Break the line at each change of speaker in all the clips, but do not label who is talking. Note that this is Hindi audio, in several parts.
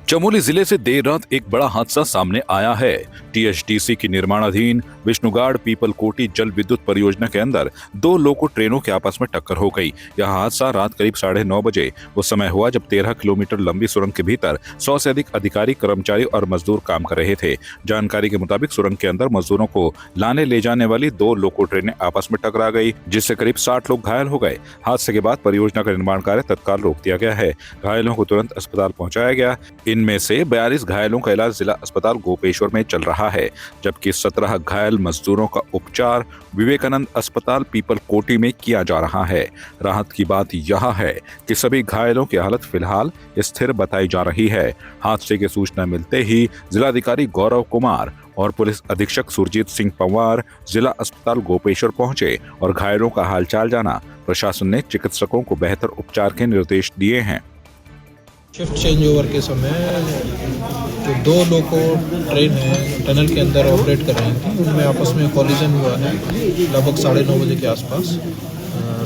चमोली जिले से देर रात एक बड़ा हादसा सामने आया है। टीएचडीसी की निर्माणाधीन विष्णुगाड़ पीपल कोटी जल विद्युत परियोजना के अंदर दो लोको ट्रेनों के आपस में टक्कर हो गई। यह हादसा रात करीब 9:30 बजे उस समय हुआ जब 13 किलोमीटर लंबी सुरंग के भीतर 100 से अधिक अधिकारी, कर्मचारी और मजदूर काम कर रहे थे। जानकारी के मुताबिक सुरंग के अंदर मजदूरों को लाने ले जाने वाली दो लोको ट्रेनें आपस में टकरा गई, जिससे करीब 60 लोग घायल हो गए। हादसे के बाद परियोजना का निर्माण कार्य तत्काल रोक दिया गया है। घायलों को तुरंत अस्पताल पहुंचाया गया। इनमें से 42 घायलों का इलाज जिला अस्पताल गोपेश्वर में चल रहा है, जबकि 17 घायल मजदूरों का उपचार विवेकानंद अस्पताल पीपल कोटी में किया जा रहा है। राहत की बात यह है कि सभी घायलों की हालत फिलहाल स्थिर बताई जा रही है। हादसे की सूचना मिलते ही जिलाधिकारी गौरव कुमार और पुलिस अधीक्षक सुरजीत सिंह पंवार जिला अस्पताल गोपेश्वर पहुंचे और घायलों का हालचाल जाना। प्रशासन ने चिकित्सकों को बेहतर उपचार के निर्देश दिए हैं।
शिफ्ट चेंज ओवर के समय जो दो लोको ट्रेन है टनल के अंदर ऑपरेट कर रही थी, उनमें आपस में कॉलिजन हुआ है लगभग 9:30 बजे के आसपास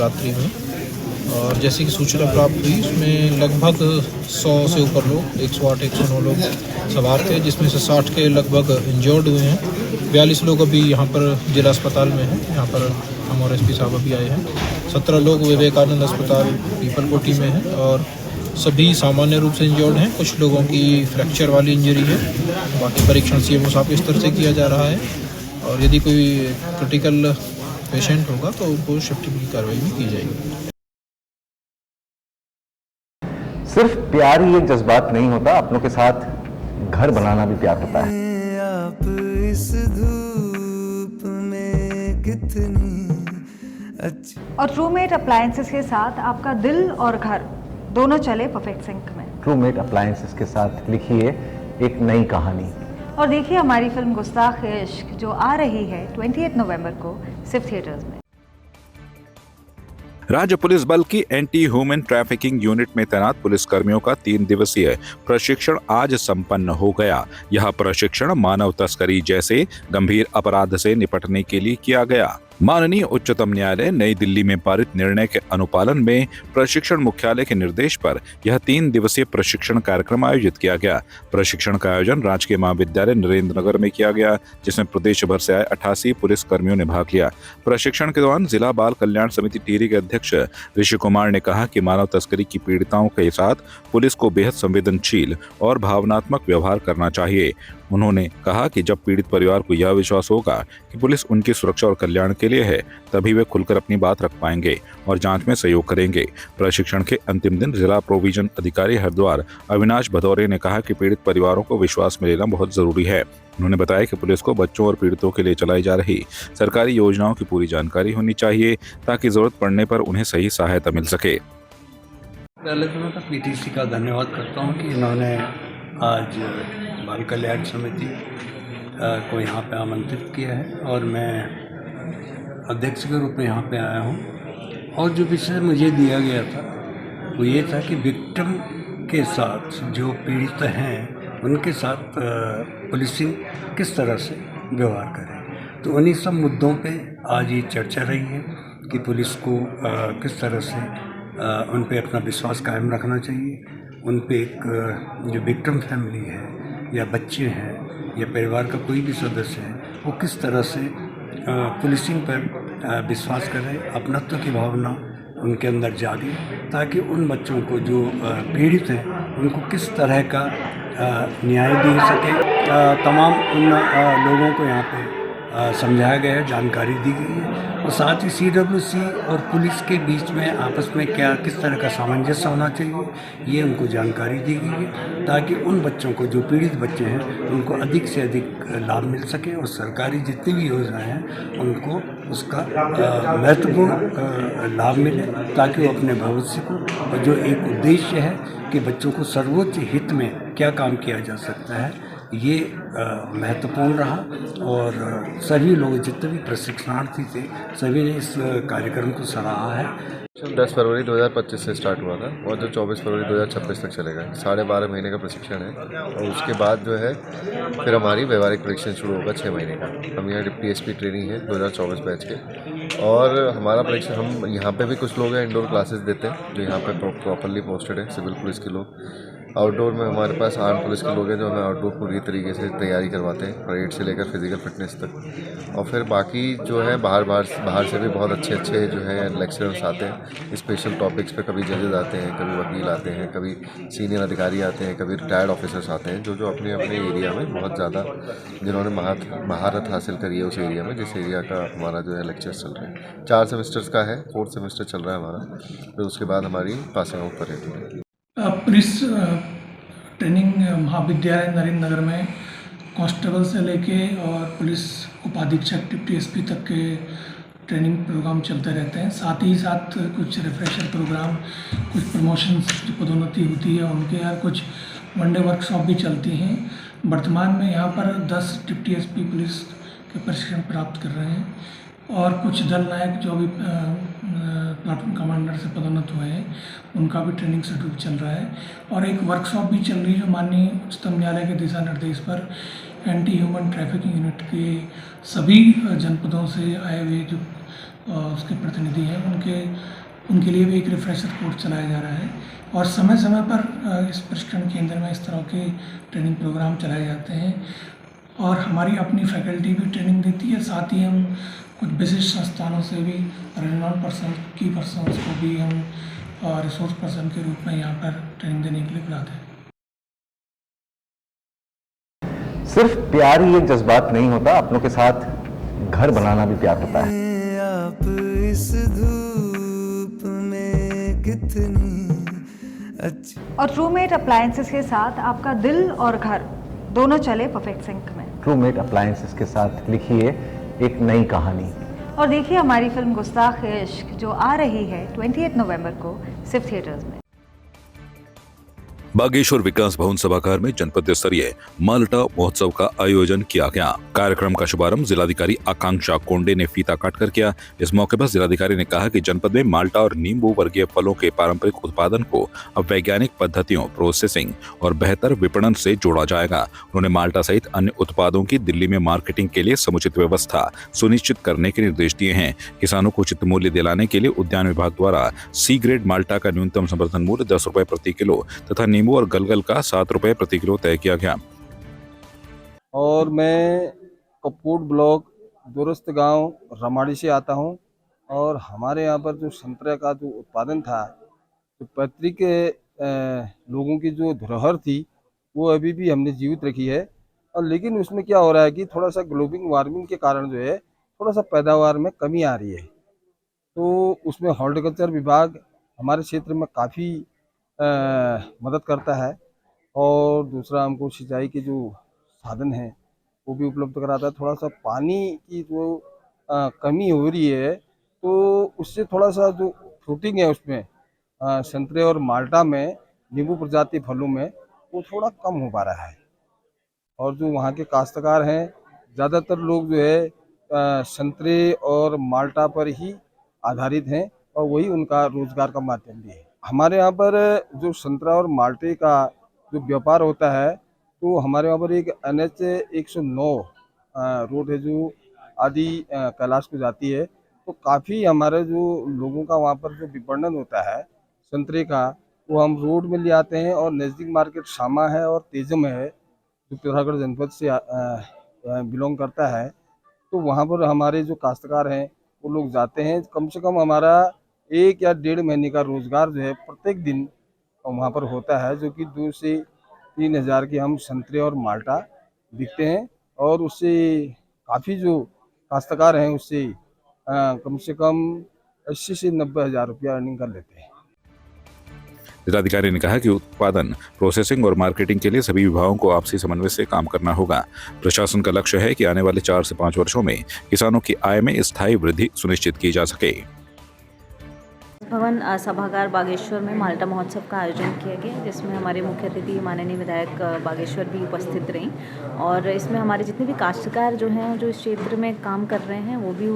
रात्रि में। और जैसे कि सूचना प्राप्त हुई, उसमें लगभग 100 से ऊपर लोग, 108 109 लोग सवार थे, जिसमें से 60 के लगभग इंजर्ड हुए हैं। 42 लोग अभी यहाँ पर जिला अस्पताल में हैं। यहाँ पर हम और एसपी साहब अभी आए हैं। 17 लोग विवेकानंद अस्पताल पीपल कोटी में हैं और सभी सामान्य रूप से इंजर्ड हैं। कुछ लोगों की फ्रैक्चर वाली इंजरी है। बाकी परीक्षण सीएमओ साहब के स्तर से किया जा रहा है और यदि कोई क्रिटिकल पेशेंट होगा तो उनको शिफ्टिंग की कार्रवाई भी की जाएगी।
सिर्फ प्यार ही एक जज्बात नहीं होता, अपनों के साथ घर बनाना भी प्यार होता है।
आप इस धूप में कितनी अच्छी।
और ट्रूमेट अप्लायंसेस के साथ आपका दिल और घर दोनों चले परफेक्ट सिंक में।
ट्रूमेट अप्लायंसेस के साथ लिखिए एक नई कहानी
और देखिए हमारी फिल्म गुस्ताख-ए-इश्क जो आ रही है 28 नवंबर को सिर्फ थिएटर्स में।
राज्य पुलिस बल की एंटी ह्यूमन ट्रैफिकिंग यूनिट में तैनात पुलिस कर्मियों का 3 दिवसीय प्रशिक्षण आज संपन्न हो गया। यह प्रशिक्षण मानव तस्करी जैसे गंभीर अपराध से निपटने के लिए किया गया। माननीय उच्चतम न्यायालय नई दिल्ली में पारित निर्णय के अनुपालन में प्रशिक्षण मुख्यालय के निर्देश पर यह 3 दिवसीय प्रशिक्षण कार्यक्रम आयोजित किया गया। प्रशिक्षण का आयोजन राजकीय महाविद्यालय नरेंद्र नगर में किया गया, जिसमें प्रदेश भर से आए 88 पुलिस कर्मियों ने भाग लिया। प्रशिक्षण के दौरान जिला बाल कल्याण समिति टिहरी के अध्यक्ष ऋषि कुमार ने कहा कि मानव तस्करी की पीड़िताओं के साथ पुलिस को बेहद संवेदनशील और भावनात्मक व्यवहार करना चाहिए। उन्होंने कहा कि जब पीड़ित परिवार को यह विश्वास होगा कि पुलिस उनकी सुरक्षा और कल्याण के लिए है, तभी वे खुलकर अपनी बात रख पाएंगे और जांच में सहयोग करेंगे। प्रशिक्षण के अंतिम दिन जिला प्रोविजन अधिकारी हरिद्वार अविनाश भदौरे ने कहा कि पीड़ित परिवारों को विश्वास में लेना बहुत जरूरी है। उन्होंने बताया कि पुलिस को बच्चों और पीड़ितों के लिए चलाई जा रही सरकारी योजनाओं की पूरी जानकारी होनी चाहिए ताकि जरूरत पड़ने पर उन्हें सही सहायता मिल सके।
पहले तो मैं पीटीसी का धन्यवाद करता हूँ कि इन्होंने आज बाल कल्याण समिति को यहाँ पे आमंत्रित किया है और मैं अध्यक्ष के रूप में यहाँ पे आया हूँ। और जो विषय मुझे दिया गया था वो ये था कि विक्टिम के साथ जो पीड़ित हैं उनके साथ पुलिसिंग किस तरह से व्यवहार करें। तो उन्हीं सब मुद्दों पे आज ये चर्चा रही है कि पुलिस को किस तरह से उन पे अपना विश्वास कायम रखना चाहिए। उन पे एक जो विक्टिम फैमिली है या बच्चे हैं या परिवार का कोई भी सदस्य है, वो किस तरह से पुलिसिंग पर विश्वास करें, अपनत्व की भावना उनके अंदर जागे, ताकि उन बच्चों को जो पीड़ित हैं उनको किस तरह का न्याय दे सके। तमाम उन लोगों को यहाँ पे समझाया गया है, जानकारी दी गई है और साथ ही सीडब्ल्यूसी और पुलिस के बीच में आपस में किस तरह का सामंजस्य होना चाहिए, ये उनको जानकारी दी गई है ताकि उन बच्चों को, जो पीड़ित बच्चे हैं, उनको अधिक से अधिक लाभ मिल सके और सरकारी जितनी भी योजनाएं हैं उनको उसका महत्वपूर्ण लाभ मिले, ताकि वो अपने भविष्य को, और जो एक उद्देश्य है कि बच्चों को सर्वोच्च हित में क्या काम किया जा सकता है, ये महत्वपूर्ण रहा। और सभी लोग जितने भी प्रशिक्षणार्थी थे सभी ने इस कार्यक्रम को सराहा है।
10 फरवरी 2025 से स्टार्ट हुआ था और जो 24 फरवरी 2026 तक चलेगा। 12.5 महीने का प्रशिक्षण है और उसके बाद जो है फिर हमारी व्यवहारिक परीक्षण शुरू होगा 6 महीने का। हम यहाँ PSP ट्रेनिंग है 2024 बैच के और हमारा परीक्षण, हम यहाँ पे भी कुछ लोग हैं इंडोर क्लासेस देते हैं जो यहाँ पे प्रॉपरली पोस्टेड है, सिविल पुलिस के लोग। आउटडोर में हमारे पास आर्म पुलिस के लोग हैं जो हमें आउटडोर पूरी तरीके से तैयारी करवाते हैं, परेड से लेकर फिजिकल फिटनेस तक। और फिर बाकी जो है बाहर से भी बहुत अच्छे जो है लेक्चरर्स आते हैं स्पेशल टॉपिक्स पे। कभी जजेस आते हैं, कभी वकील आते हैं, कभी सीनियर अधिकारी आते हैं, कभी रिटायर्ड ऑफिसर्स आते हैं जो अपने अपने एरिया में बहुत ज़्यादा जिन्होंने महारत हासिल करी है उस एरिया में, जिस एरिया का हमारा जो है लेक्चर्स चल रहे हैं। 4 सेमेस्टर्स का है, 4th सेमेस्टर चल रहा है हमारा। फिर उसके बाद हमारी पासिंग आउट परेड होगी।
पुलिस ट्रेनिंग महाविद्यालय नरेंद्र नगर में कांस्टेबल से लेके और पुलिस उपाधीक्षक डिप्टी एसपी तक के ट्रेनिंग प्रोग्राम चलते रहते हैं। साथ ही साथ कुछ रिफ्रेशर प्रोग्राम, कुछ प्रमोशन जो पदोन्नति होती है उनके, और कुछ वनडे वर्कशॉप भी चलती हैं। वर्तमान में यहाँ पर 10 डिप्टी एसपी पुलिस के प्रशिक्षण प्राप्त कर रहे हैं और कुछ दल नायक जो भी प्लाटून कमांडर से पदोन्नत हुए हैं उनका भी ट्रेनिंग शेड्यूल चल रहा है। और एक वर्कशॉप भी चल रही है जो माननीय उच्चतम न्यायालय के दिशा निर्देश पर एंटी ह्यूमन ट्रैफिकिंग यूनिट के सभी जनपदों से आए हुए जो उसके प्रतिनिधि हैं उनके लिए भी एक रिफ्रेशर कोर्स चलाया जा रहा है। और समय समय पर इस प्रशिक्षण केंद्र में इस तरह के ट्रेनिंग प्रोग्राम चलाए जाते हैं और हमारी अपनी फैकल्टी भी ट्रेनिंग देती है। साथ ही हम कुछ विशिष्ट संस्थानों से भी रेनॉल्ड पर्सन की पर्सनस को भी हम रिसोर्स पर्सन के रूप में यहाँ पर ट्रेनिंग देने के लिए बुलाते हैं।
सिर्फ प्यार ही एक जज्बात नहीं होता, अपनों के साथ घर बनाना भी प्यार होता है।
आप इस धूप में कितनी अच्छी।
और ट्रूमेट अप्लायंसेस के साथ आपका दिल और घर दोनों चले परफेक्ट सिंक में।
ट्रूमेट अप्लायंसेस के साथ लिखिए एक नई कहानी
और देखिए हमारी फिल्म गुस्ताख इश्क जो आ रही है 28 नवंबर को सिर्फ थिएटर्स में।
बागेश्वर विकास भवन सभागार में जनपद स्तरीय माल्टा महोत्सव का आयोजन किया गया। कार्यक्रम का शुभारंभ जिलाधिकारी आकांक्षा कोंडे ने फीता काटकर किया। इस मौके पर जिलाधिकारी ने कहा कि जनपद में माल्टा और नींबू वर्गीय फलों के पारंपरिक उत्पादन को अब वैज्ञानिक पद्धतियों, प्रोसेसिंग और बेहतर विपणन से जोड़ा जाएगा। उन्होंने माल्टा सहित अन्य उत्पादों की दिल्ली में मार्केटिंग के लिए समुचित व्यवस्था सुनिश्चित करने के निर्देश दिए हैं। किसानों को उचित मूल्य दिलाने के लिए उद्यान विभाग द्वारा सी ग्रेड माल्टा का न्यूनतम समर्थन मूल्य 10 रुपए प्रति किलो तथा नींबू और गलगल का 7 रुपए प्रति किलो तय किया गया।
और मैं कपूर ब्लॉक दुरुस्त गांव रमाड़ी से आता हूं और हमारे यहाँ पर जो संतरे का जो उत्पादन था, तो पैतृक लोगों की जो धरोहर थी वो अभी भी हमने जीवित रखी है। और लेकिन उसमें क्या हो रहा है कि थोड़ा सा ग्लोबल वार्मिंग के कारण जो है थोड़ा सा पैदावार में कमी आ रही है। तो उसमें हॉर्टिकल्चर विभाग हमारे क्षेत्र में काफ़ी मदद करता है और दूसरा हमको सिंचाई के जो साधन हैं वो भी उपलब्ध कराता है। थोड़ा सा पानी की जो कमी हो रही है तो उससे थोड़ा सा जो फ्रूटिंग है उसमें संतरे और माल्टा में, नींबू प्रजाति फलों में वो थोड़ा कम हो पा रहा है। और जो वहाँ के काश्तकार हैं ज़्यादातर लोग जो है संतरे और माल्टा पर ही आधारित हैं और वही उनका रोजगार का माध्यम भी है। हमारे यहाँ पर जो संतरा और माल्टे का जो व्यापार होता है तो हमारे यहाँ पर एक NH 109 रोड है जो आदि कैलाश को जाती है। तो काफ़ी हमारे जो लोगों का वहाँ पर जो विपणन होता है संतरे का वो हम रोड में ले आते हैं। और नज़दीक मार्केट शामा है और तेजम है जो पिथौरागढ़ जनपद से बिलोंग करता है। तो वहाँ पर हमारे जो काश्तकार हैं वो लोग जाते हैं। कम से कम हमारा 1 या 1.5 महीने का रोज़गार जो है प्रत्येक दिन वहाँ पर होता है, जो कि 2 से 3 हज़ार के हम संतरे और माल्टा बिकते हैं। और उससे काफ़ी जो काश्तकार हैं उससे कम से कम 80 से 90 हज़ार रुपया अर्निंग कर लेते हैं।
जिलाधिकारी ने कहा कि उत्पादन, प्रोसेसिंग और मार्केटिंग के लिए सभी विभागों को आपसी समन्वय से काम करना होगा। प्रशासन का लक्ष्य है कि आने वाले 4 से 5 वर्षों में किसानों की आय में स्थायी वृद्धि सुनिश्चित की जा सके।
भवन सभागार बागेश्वर में माल्टा महोत्सव का आयोजन किया गया, जिसमें हमारे मुख्य अतिथि माननीय विधायक बागेश्वर भी उपस्थित रहीं। और इसमें हमारे जितने भी काश्तकार जो हैं जो इस क्षेत्र में काम कर रहे हैं वो भी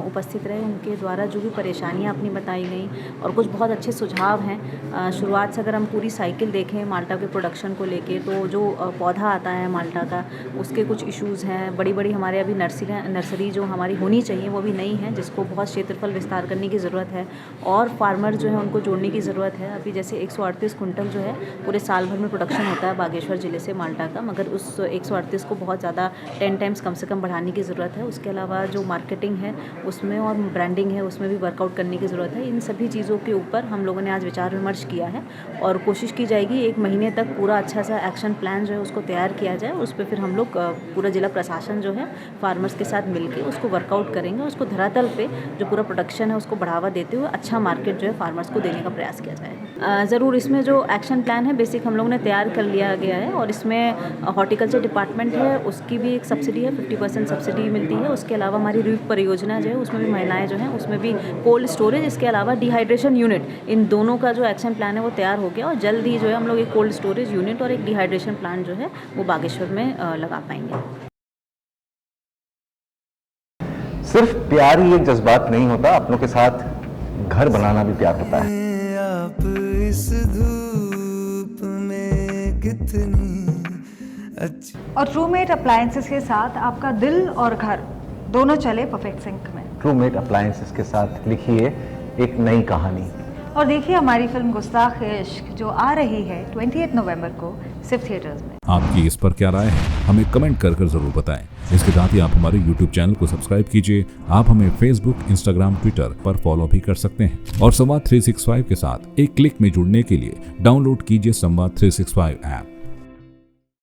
उपस्थित रहे। उनके द्वारा जो भी परेशानियां अपनी बताई गई और कुछ बहुत अच्छे सुझाव हैं। शुरुआत से अगर हम पूरी साइकिल देखें माल्टा के प्रोडक्शन को लेके, तो जो पौधा आता है माल्टा का उसके कुछ इशूज़ हैं। बड़ी बड़ी हमारे अभी नर्सरी जो हमारी होनी चाहिए वो भी नहीं है, जिसको बहुत क्षेत्रफल विस्तार करने की ज़रूरत है। और फार्मर जो है उनको जोड़ने की ज़रूरत है। अभी जैसे 138 कुंटल जो है पूरे साल भर में प्रोडक्शन होता है बागेश्वर ज़िले से माल्टा का, मगर उस 138 को बहुत ज़्यादा 10 टाइम्स कम से कम बढ़ाने की ज़रूरत है। उसके अलावा जो मार्केटिंग है उसमें और ब्रांडिंग है उसमें भी वर्कआउट करने की ज़रूरत है। इन सभी चीज़ों के ऊपर हम लोगों ने आज विचार विमर्श किया है और कोशिश की जाएगी 1 महीने तक पूरा अच्छा सा एक्शन प्लान जो है उसको तैयार किया जाए। उस पर फिर हम लोग पूरा जिला प्रशासन जो है फार्मर्स के साथ मिलके उसको वर्कआउट करेंगे, उसको धरातल पे जो पूरा प्रोडक्शन है उसको बढ़ावा देते हुए अच्छा मार्केट जो है फार्मर्स को देने का प्रयास किया जाए। ज़रूर इसमें जो एक्शन प्लान है बेसिक हम लोगों ने तैयार कर लिया गया है और इसमें हॉर्टिकल्चर डिपार्टमेंट है उसकी भी एक सब्सिडी है, 50% सब्सिडी मिलती है। उसके अलावा हमारी रीफ परियोजना जो है उसमें भी महिलाएं जो हैं उसमें भी कोल्ड स्टोरेज, इसके अलावा डिहाइड्रेशन यूनिट, इन दोनों का जो एक्शन प्लान है वो तैयार हो गया और जल्द ही जो है हम लोग एक कोल्ड स्टोरेज यूनिट और एक डिहाइड्रेशन प्लांट जो है वो बागेश्वर में लगा पाएंगे।
सिर्फ प्यार ही एक जज्बात नहीं होता, अपनों के साथ घर बनाना भी प्यार होता है।
आप इस धूप में कितनी अच्छी।
और ट्रूमेट अप्लायंसेस के साथ आपका दिल और घर दोनों चले परफेक्ट सिंक में।
ट्रूमेट अप्लायंसेस के साथ लिखिए एक नई कहानी
और देखिए हमारी फिल्म गुस्ताख इश्क जो आ रही है 28 नवंबर को सिर्फ थिएटर्स में।
आपकी इस पर क्या राय है हमें कमेंट कर जरूर बताएं। इसके साथ ही आप हमारे YouTube चैनल को सब्सक्राइब कीजिए। आप हमें Facebook, Instagram, Twitter पर फॉलो भी कर सकते हैं और संवाद 365 के साथ एक क्लिक में जुड़ने के लिए डाउनलोड कीजिए संवाद 365 ऐप।